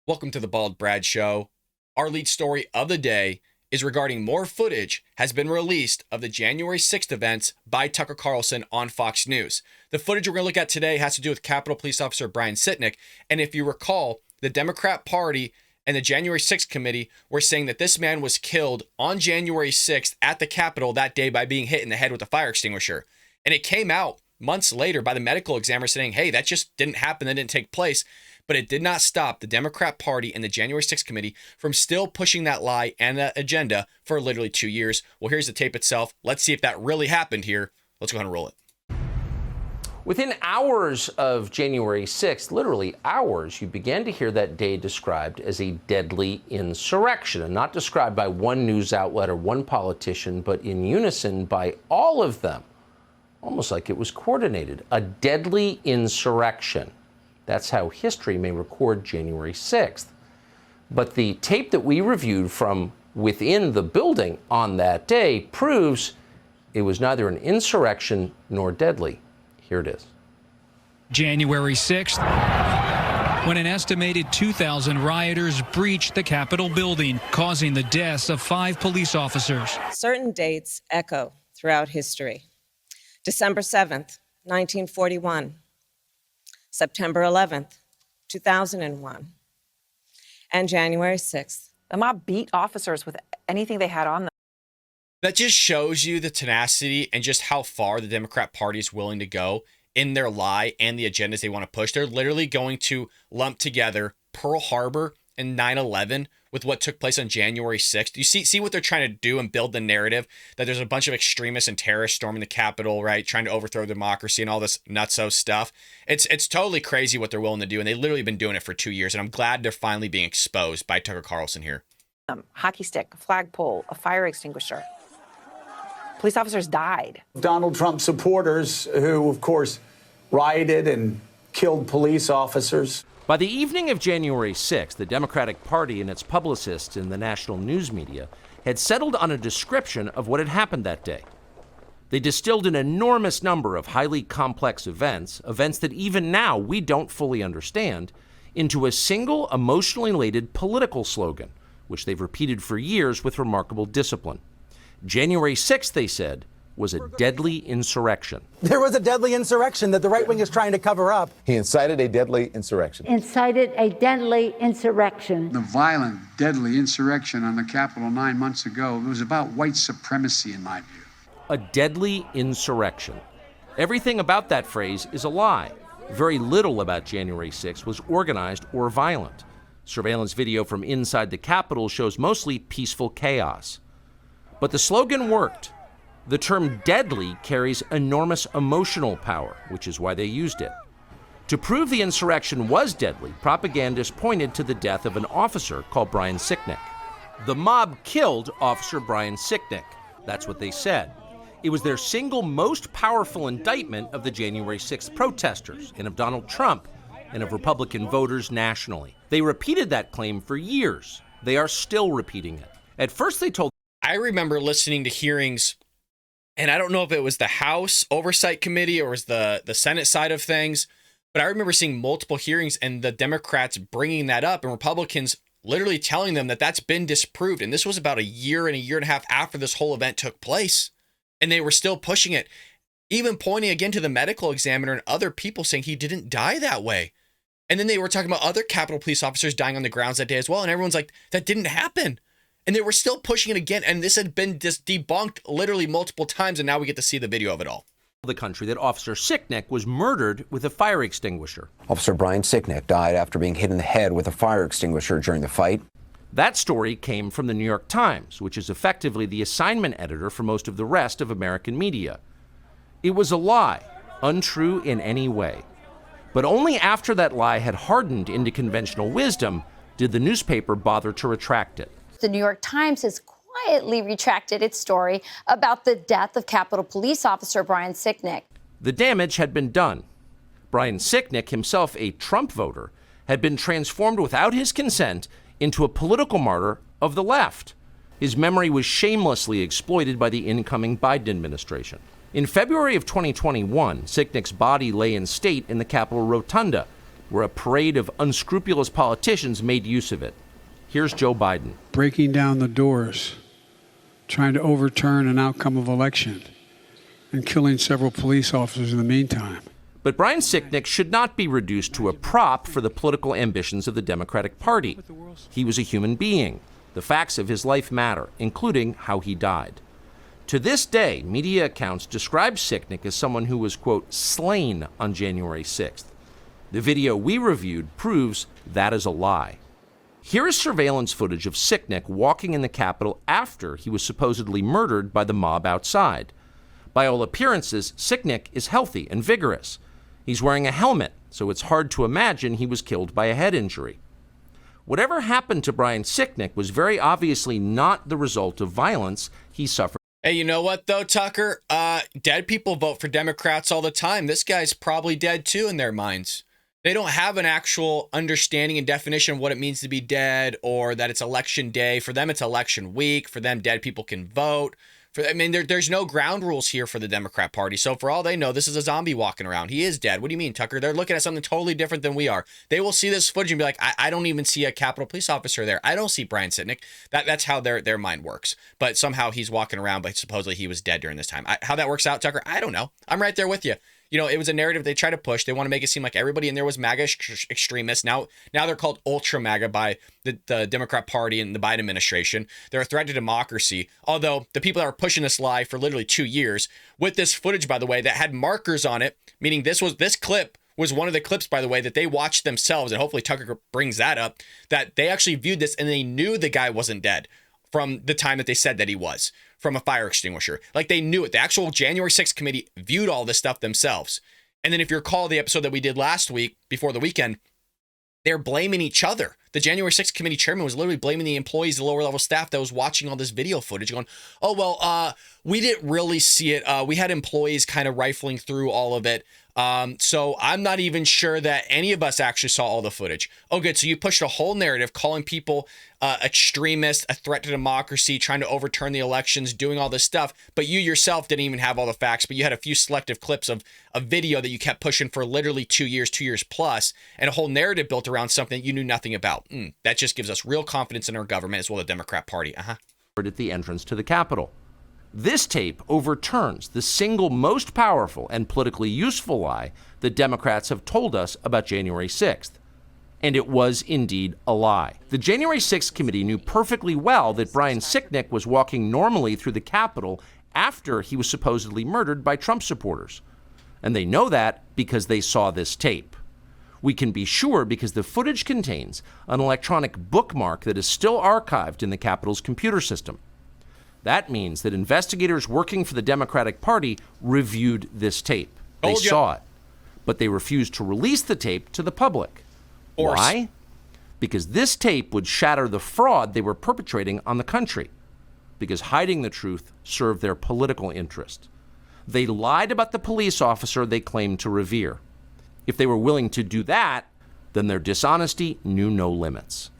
Welcome to the Bald Brad Show. Our lead story of the day is regarding more footage has been released of the January 6th events by Tucker Carlson on Fox News. The footage we're going to look at today has to do with Capitol Police Officer Brian Sicknick. And if you recall, the Democrat Party and the January 6th committee were saying that this man was killed on January 6th at the Capitol that day by being hit in the head with a fire extinguisher. And it came out months later by the medical examiner saying, hey, that just didn't happen, that didn't take place. But it did not stop the Democrat Party and the January 6th committee from still pushing that lie and that agenda for literally 2 years. Well, here's the tape itself. Let's see if that really happened here. Let's go ahead and roll it. Within hours of January 6th, literally hours, you began to hear that day described as a deadly insurrection, and not described by one news outlet or one politician, but in unison by all of them, almost like it was coordinated. A deadly insurrection. That's how history may record January 6th. But the tape that we reviewed from within the building on that day proves it was neither an insurrection nor deadly. Here it is. January 6th, when an estimated 2,000 rioters breached the Capitol building, causing the deaths of 5 police officers. Certain dates echo throughout history. December 7th, 1941. September 11th, 2001, and January 6th. The mob beat officers with anything they had on them. That just shows you the tenacity and just how far the Democrat Party is willing to go in their lie and the agendas they want to push. They're literally going to lump together Pearl Harbor and 9/11 with what took place on January 6th. You see what they're trying to do and build the narrative that there's a bunch of extremists and terrorists storming the Capitol, right? Trying to overthrow democracy and all this nutso stuff. It's totally crazy what they're willing to do. And they've literally been doing it for 2 years. And I'm glad they're finally being exposed by Tucker Carlson here. Hockey stick, a flagpole, a fire extinguisher. Police officers died. Donald Trump supporters who, of course, rioted and killed police officers. By the evening of January 6th, the Democratic Party and its publicists in the national news media had settled on a description of what had happened that day. They distilled an enormous number of highly complex events that even now we don't fully understand, into a single emotionally laden political slogan, which they've repeated for years with remarkable discipline. January 6th, they said, was a deadly insurrection. There was a deadly insurrection that the right wing is trying to cover up. He incited a deadly insurrection. Incited a deadly insurrection. The violent, deadly insurrection on the Capitol 9 months ago, it was about white supremacy in my view. A deadly insurrection. Everything about that phrase is a lie. Very little about January 6th was organized or violent. Surveillance video from inside the Capitol shows mostly peaceful chaos. But the slogan worked. The term deadly carries enormous emotional power, which is why they used it. To prove the insurrection was deadly, propagandists pointed to the death of an officer called Brian Sicknick. The mob killed Officer Brian Sicknick. That's what they said. It was their single most powerful indictment of the January 6th protesters and of Donald Trump and of Republican voters nationally. They repeated that claim for years. They are still repeating it. At first they told... I remember listening to hearings, and I don't know if it was the House Oversight Committee or was the Senate side of things, but I remember seeing multiple hearings and the Democrats bringing that up and Republicans literally telling them that that's been disproved. And this was about a year and a half after this whole event took place. And they were still pushing it, even pointing again to the medical examiner and other people saying he didn't die that way. And then they were talking about other Capitol Police officers dying on the grounds that day as well. And everyone's like, that didn't happen. And they were still pushing it again. And this had been just debunked literally multiple times. And now we get to see the video of it all. The country that Officer Sicknick was murdered with a fire extinguisher. Officer Brian Sicknick died after being hit in the head with a fire extinguisher during the fight. That story came from the New York Times, which is effectively the assignment editor for most of the rest of American media. It was a lie, untrue in any way. But only after that lie had hardened into conventional wisdom did the newspaper bother to retract it. The New York Times has quietly retracted its story about the death of Capitol Police Officer Brian Sicknick. The damage had been done. Brian Sicknick, himself a Trump voter, had been transformed without his consent into a political martyr of the left. His memory was shamelessly exploited by the incoming Biden administration. In February of 2021, Sicknick's body lay in state in the Capitol Rotunda, where a parade of unscrupulous politicians made use of it. Here's Joe Biden. Breaking down the doors, trying to overturn an outcome of election, and killing several police officers in the meantime. But Brian Sicknick should not be reduced to a prop for the political ambitions of the Democratic Party. He was a human being. The facts of his life matter, including how he died. To this day, media accounts describe Sicknick as someone who was, quote, slain on January 6th. The video we reviewed proves that is a lie. Here is surveillance footage of Sicknick walking in the Capitol after he was supposedly murdered by the mob outside. By all appearances, Sicknick is healthy and vigorous. He's wearing a helmet, so it's hard to imagine he was killed by a head injury. Whatever happened to Brian Sicknick was very obviously not the result of violence he suffered. Hey, you know what, though, Tucker? Dead people vote for Democrats all the time. This guy's probably dead, too, in their minds. They don't have an actual understanding and definition of what it means to be dead or that it's election day. For them, it's election week. For them, dead people can vote. There's no ground rules here for the Democrat Party. So for all they know, this is a zombie walking around. He is dead. What do you mean, Tucker? They're looking at something totally different than we are. They will see this footage and be like, I don't even see a Capitol Police officer there. I don't see Brian Sicknick. That's how their mind works. But somehow he's walking around, but supposedly he was dead during this time. How that works out, Tucker, I don't know. I'm right there with you. You know, it was a narrative they try to push. They want to make it seem like everybody in there was MAGA extremists. Now they're called ultra MAGA by the Democrat Party and the Biden administration. They're a threat to democracy. Although the people that were pushing this lie for literally 2 years with this footage, by the way, that had markers on it, meaning this clip was one of the clips, by the way, that they watched themselves. And hopefully Tucker brings that up, that they actually viewed this and they knew the guy wasn't dead from the time that they said that he was, from a fire extinguisher. Like, they knew it. The actual January 6th committee viewed all this stuff themselves. And then if you recall the episode that we did last week before the weekend, they're blaming each other. The January 6th committee chairman was literally blaming the employees, the lower level staff that was watching all this video footage, going, oh, well, we didn't really see it. We had employees kind of rifling through all of it. So I'm not even sure that any of us actually saw all the footage. Oh, good. So you pushed a whole narrative calling people extremists, a threat to democracy, trying to overturn the elections, doing all this stuff. But you yourself didn't even have all the facts, but you had a few selective clips of a video that you kept pushing for literally 2 years plus, and a whole narrative built around something you knew nothing about. That just gives us real confidence in our government as well as the Democrat Party. At the entrance to the Capitol. This tape overturns the single most powerful and politically useful lie that Democrats have told us about January 6th. And it was indeed a lie. The January 6th committee knew perfectly well that Brian Sicknick was walking normally through the Capitol after he was supposedly murdered by Trump supporters. And they know that because they saw this tape. We can be sure because the footage contains an electronic bookmark that is still archived in the Capitol's computer system. That means that investigators working for the Democratic Party reviewed this tape. They saw it, but they refused to release the tape to the public. Why? Because this tape would shatter the fraud they were perpetrating on the country. Because hiding the truth served their political interest. They lied about the police officer they claimed to revere. If they were willing to do that, then their dishonesty knew no limits.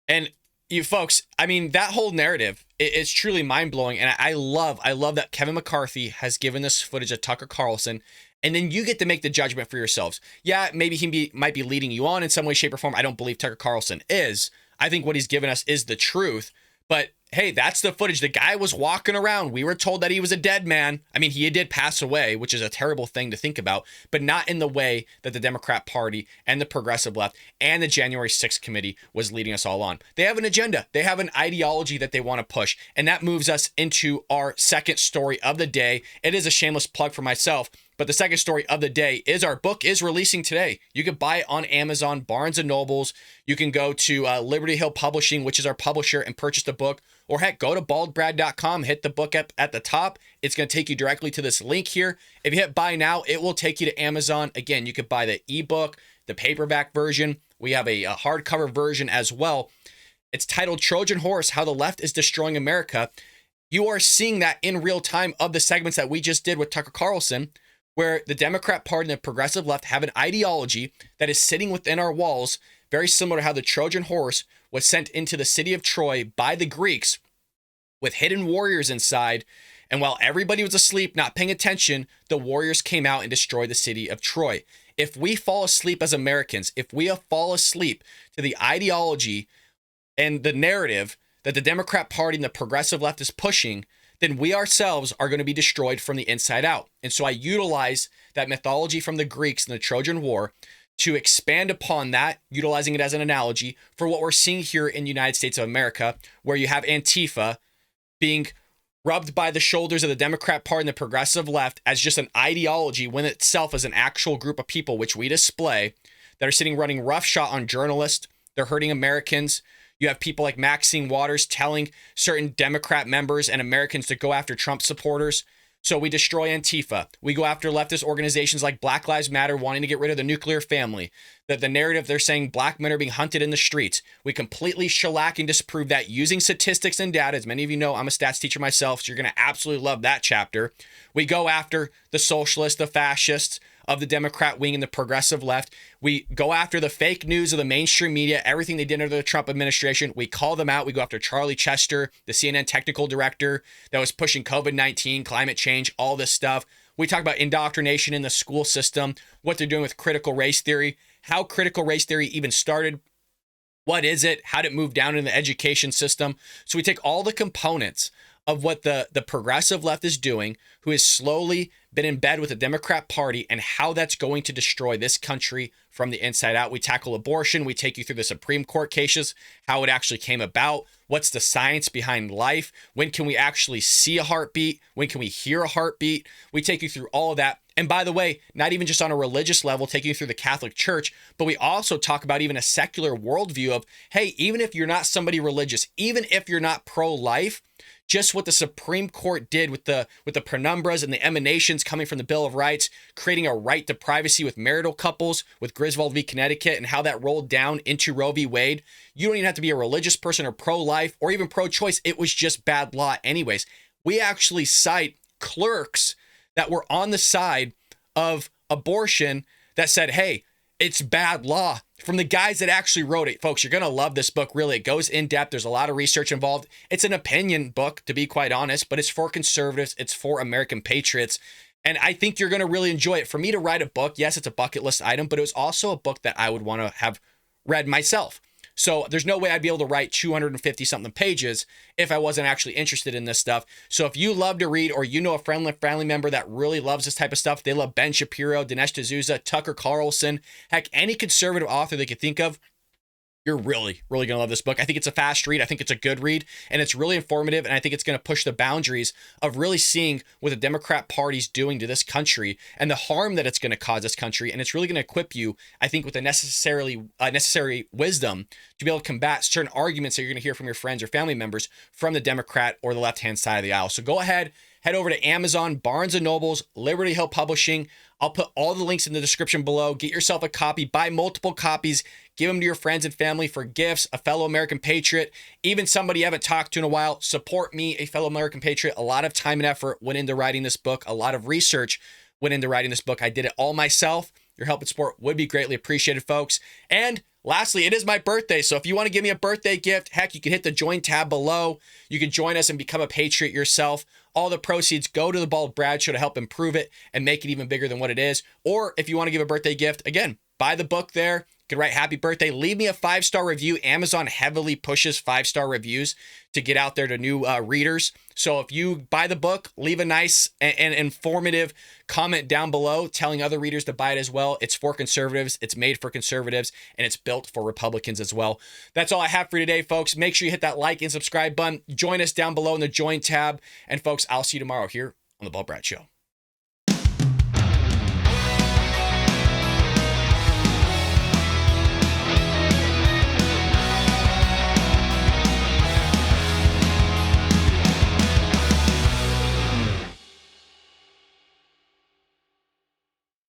And you folks, I mean, that whole narrative is truly mind-blowing. And I love that Kevin McCarthy has given this footage of Tucker Carlson. And then you get to make the judgment for yourselves. Yeah, maybe he might be leading you on in some way, shape, or form. I don't believe Tucker Carlson is. I think what he's given us is the truth. But hey, that's the footage. The guy was walking around. We were told that he was a dead man. I mean, he did pass away, which is a terrible thing to think about, but not in the way that the Democrat Party and the progressive left and the January 6th committee was leading us all on. They have an agenda. They have an ideology that they want to push. And that moves us into our second story of the day. It is a shameless plug for myself, but the second story of the day is our book is releasing today. You can buy it on Amazon, Barnes & Nobles. You can go to Liberty Hill Publishing, which is our publisher, and purchase the book. Or heck, go to baldbrad.com, hit the book up at the top. It's going to take you directly to this link here. If you hit buy now, it will take you to Amazon. Again, you could buy the ebook, the paperback version. We have a hardcover version as well. It's titled Trojan Horse, How the Left is Destroying America. You are seeing that in real time of the segments that we just did with Tucker Carlson, where the Democrat Party and the progressive left have an ideology that is sitting within our walls, very similar to how the Trojan Horse was sent into the city of Troy by the Greeks with hidden warriors inside. And while everybody was asleep, not paying attention, the warriors came out and destroyed the city of Troy. If we fall asleep as Americans, if we fall asleep to the ideology and the narrative that the Democrat Party and the progressive left is pushing, then we ourselves are going to be destroyed from the inside out. And so I utilize that mythology from the Greeks in the Trojan War to expand upon that, utilizing it as an analogy for what we're seeing here in the United States of America, where you have Antifa being rubbed by the shoulders of the Democrat Party and the progressive left as just an ideology when itself is an actual group of people, which we display, that are sitting running roughshod on journalists. They're hurting Americans. You have people like Maxine Waters telling certain Democrat members and Americans to go after Trump supporters. So we destroy Antifa. We go after leftist organizations like Black Lives Matter wanting to get rid of the nuclear family. The narrative, they're saying black men are being hunted in the streets. We completely shellac and disprove that using statistics and data. As many of you know, I'm a stats teacher myself, so you're going to absolutely love that chapter. We go after the socialists, the fascists of the Democrat wing and the progressive left. We go after the fake news of the mainstream media, everything they did under the Trump administration. We call them out. We go after Charlie Chester, the CNN technical director that was pushing COVID-19, climate change, all this stuff. We talk about indoctrination in the school system, what they're doing with critical race theory, how critical race theory even started. What is it? How did it move down in the education system? So we take all the components of what the progressive left is doing, who has slowly been in bed with the Democrat Party, and how that's going to destroy this country from the inside out. We tackle abortion. We take you through the Supreme Court cases, how it actually came about, what's the science behind life, when can we actually see a heartbeat, when can we hear a heartbeat. We take you through all of that. And by the way, not even just on a religious level, taking you through the Catholic Church, but we also talk about even a secular worldview of, hey, even if you're not somebody religious, even if you're not pro-life, just what the Supreme Court did with the penumbras and the emanations coming from the Bill of Rights, creating a right to privacy with marital couples, with Griswold v. Connecticut, and how that rolled down into Roe v. Wade. You don't even have to be a religious person or pro-life or even pro-choice. It was just bad law anyways. We actually cite clerks that were on the side of abortion that said, hey, it's bad law, from the guys that actually wrote it. Folks, you're going to love this book. Really, it goes in depth. There's a lot of research involved. It's an opinion book, to be quite honest, but it's for conservatives. It's for American patriots. And I think you're going to really enjoy it. For me to write a book, yes, it's a bucket list item, but it was also a book that I would want to have read myself. So there's no way I'd be able to write 250 something pages if I wasn't actually interested in this stuff. So if you love to read, or you know a family member that really loves this type of stuff, they love Ben Shapiro, Dinesh D'Souza, Tucker Carlson, heck, any conservative author they could think of, you're really, really going to love this book. I think it's a fast read. I think it's a good read, and it's really informative. And I think it's going to push the boundaries of really seeing what the Democrat Party's doing to this country and the harm that it's going to cause this country. And it's really going to equip you, I think, with the necessary wisdom to be able to combat certain arguments that you're going to hear from your friends or family members from the Democrat or the left-hand side of the aisle. So go ahead, head over to Amazon, Barnes & Nobles, Liberty Hill Publishing. I'll put all the links in the description below. Get yourself a copy, buy multiple copies, give them to your friends and family for gifts, a fellow American patriot, even somebody you haven't talked to in a while. Support me, a fellow American patriot. A lot of time and effort went into writing this book. A lot of research went into writing this book. I did it all myself. Your help and support would be greatly appreciated, folks. And lastly, it is my birthday. So if you want to give me a birthday gift, heck, you can hit the join tab below. You can join us and become a patriot yourself. All the proceeds go to the Bald Brad Show to help improve it and make it even bigger than what it is. Or if you want to give a birthday gift, again, buy the book there. You can write happy birthday. Leave me a 5-star review. Amazon heavily pushes 5-star reviews to get out there to new readers. So if you buy the book, leave a nice and informative comment down below telling other readers to buy it as well. It's for conservatives. It's made for conservatives, and it's built for Republicans as well. That's all I have for you today, folks. Make sure you hit that like and subscribe button. Join us down below in the join tab. And folks, I'll see you tomorrow here on the Bald Brad Show.